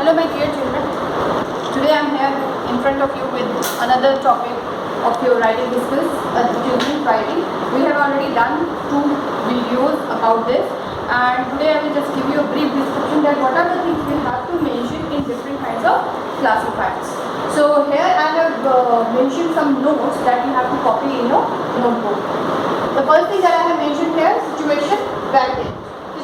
Hello my dear children, today I am here in front of you with another topic of your writing skills, children's writing. We have already done 2 videos about this, and today I will just give you a brief description that what are the things we have to mention in different kinds of classifiers. So here I have mentioned some notes that you have to copy in your notebook. The first thing that I have mentioned here is situation vacuum.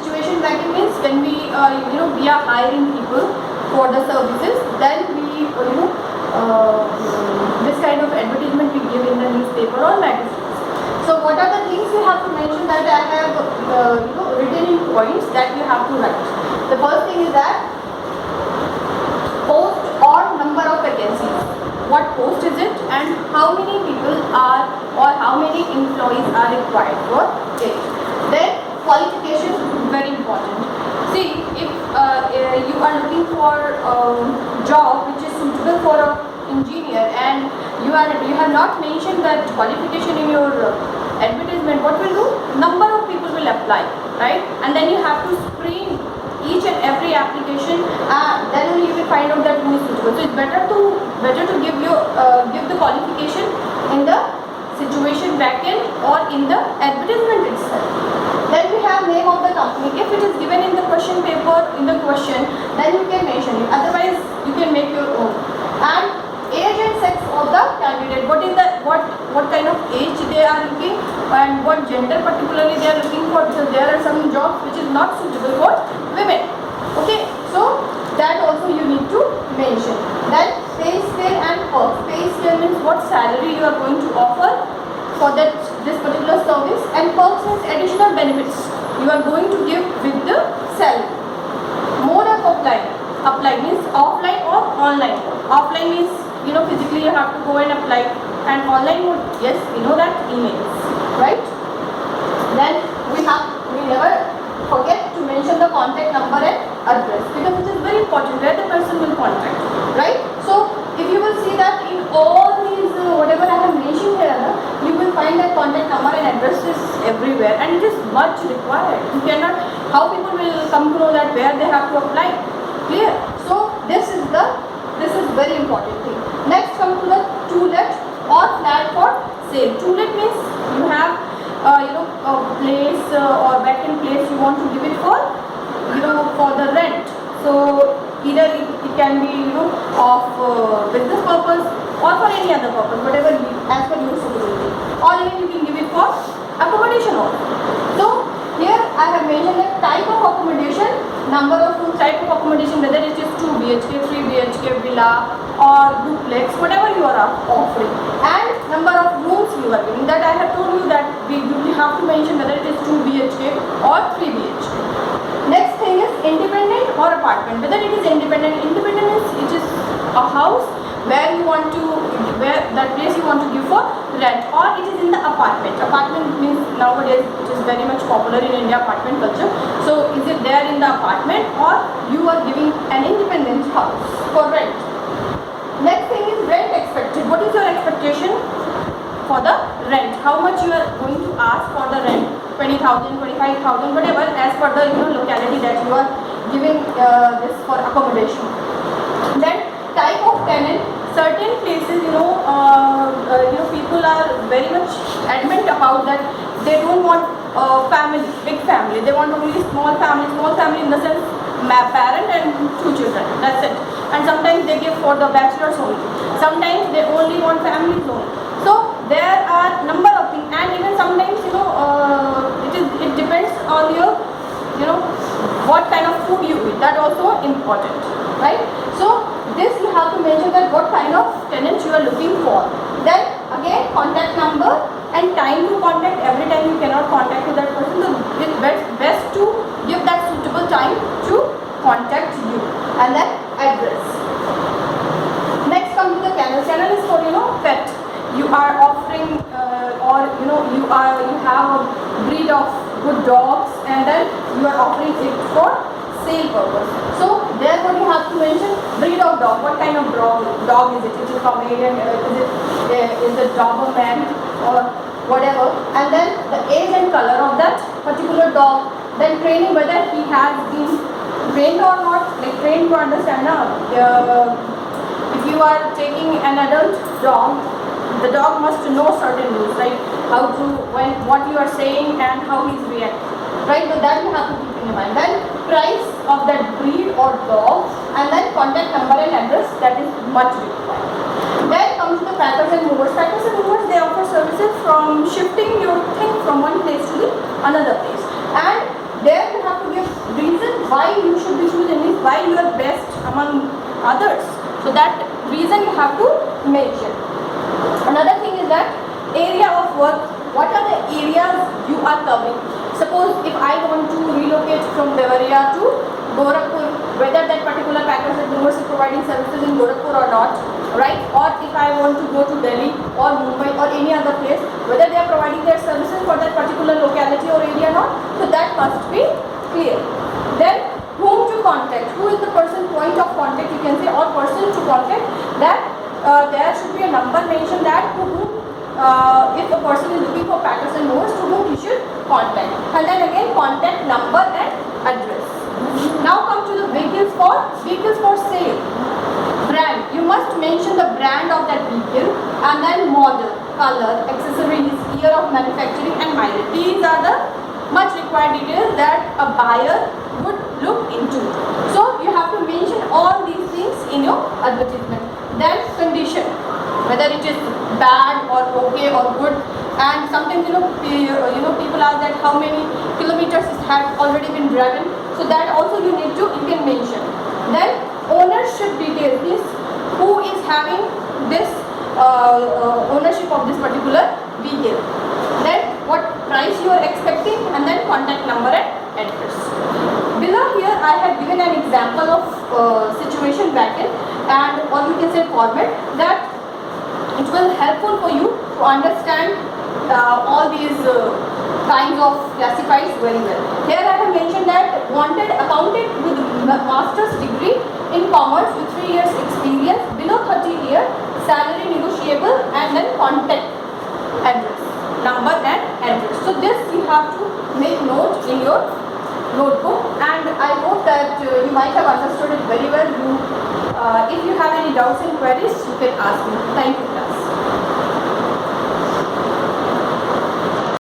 Situation vacuum means when we we are hiring people for the services, then we this kind of advertisement we give in the newspaper or magazines. So what are the things we have to mention that I have written in points that we have to write. The first thing is that post or number of vacancies. What post is it and how many people are or how many employees are required for it. Then qualification, very important. See, if you are looking for a job which is suitable for an engineer and you have not mentioned that qualification in your advertisement, what will do? Number of people will apply, right? And then you have to screen each and every application, then only you will find out that who is suitable. So it's better to give the qualification in the situation backend or in the advertisement itself. Then we have name of the company. If it is given in the question paper in the question, then you can mention it. Otherwise, you can make your own. And age and sex of the candidate. What kind of age they are looking and what gender particularly they are looking for, because there are some jobs which is not suitable for women. Okay, so that also you need to mention. Then pay scale and perks. Pay scale means what salary you are going to offer for this particular service, and perks means additional benefits you are going to give with the salary. Mode of apply. Apply means offline or online. Offline means physically you have to go and apply, and online mode, yes, we know that, emails, right? Then we never forget to mention the contact number and address, because it is very important where the person will contact, right? So if you will see that in all these whatever I have mentioned here, you will find that contact number and address is everywhere, and it is much required. You cannot, how people will come to know that where they have to apply? Clear? So this is very important thing. Next, come to the to-let or flat for sale. To-let means you have a place or vacant place you want to give it for for the rent. So either it can be of business purpose or for any other purpose, whatever as per your suitability, or even you can give it for accommodation also. So here I have mentioned the type of accommodation, number of rooms, type of accommodation, whether it is 2 BHK, 3 BHK, villa or duplex, whatever you are offering, and number of rooms you are giving. That I have told you that we have to mention whether it is 2 BHK or 3 BHK. Next thing is independent or apartment. Whether it is independent means it is a house where that place you want to give for rent, or it is in the apartment. Apartment means nowadays it is very much popular in India, apartment culture. So is it there in the apartment or you are giving an independent house for rent. Next thing is rent expected. What is your expectation for the rent? How much you are going to ask for the rent? 20,000, 25,000, whatever, as per the locality that you are giving this for accommodation. Then type of tenant. Certain places people are very much adamant about that they don't want family, big family. They want only small family in the sense parent and 2 children, that's it. And sometimes they give for the bachelors only, sometimes they only want families only. So there are number of things, and even sometimes it depends on your what kind of food you eat, that also important, right? So this you have to mention that what kind of tenants you are looking for. Then again contact number and time to contact. Every time you cannot contact to that person, so it's best to give that suitable time to contact you. And then address. Next come to the kennel. Kennel is for pet. You are offering or you have a breed of good dogs, and then you are offering it for sale purpose. So therefore you have to mention breed of dog. What kind of dog is it? Is it Pomeranian? Is it Doberman or whatever? And then the age and color of that particular dog. Then training, whether he has been trained or not, like trained to understand now. If you are taking an adult dog, the dog must know certain rules, right? How to, what you are saying and how he's reacting, right? So that you have to keep in mind. Then price of that breed or dog, and then contact number and address, that is much required. Then comes the packers and movers. Packers and movers, they offer services from shifting your thing from one place to the another place, and there you have to give reason why you should be choosing this, why you are best among others. So that reason you have to mention. Another thing is that area of work. What are the areas you are covering? Suppose if I want to relocate from Devariya to Gorakhpur, whether that particular packers and movers is providing services in Gorakhpur or not, right? Or if I want to go to Delhi or Mumbai or any other place, whether they are providing their services for that particular locality or area or not, so that must be clear. Then whom to contact, who is the person point of contact, you can say, or person to contact, that there should be a number mentioned that to whom, if a person is looking for packers and movers, to whom he should contact, and then again contact number and address. Now come to the vehicles for sale. Brand, you must mention the brand of that vehicle, and then model, color, accessories, year of manufacturing and mileage. These are the much required details that a buyer would look into. So you have to mention all these things in your advertisement. Then condition, whether it is bad or okay or good, and sometimes people ask that how many kilometers it has already been driven. So that also you can mention. Then ownership details, means who is having this ownership of this particular vehicle. Then what price you are expecting, and then contact number and address. Below here I have given an example of situation bracket, and or you can say format, that it will helpful for you to understand all these kinds of classifiers very well. Here I have mentioned that wanted accountant with master's degree in commerce with 3 years experience, below 30 years, salary negotiable, and then contact address, number and address. So this you have to make note in your notebook, and I hope that you might have understood it very well. If you have any doubts and queries, you can ask me. Thank you.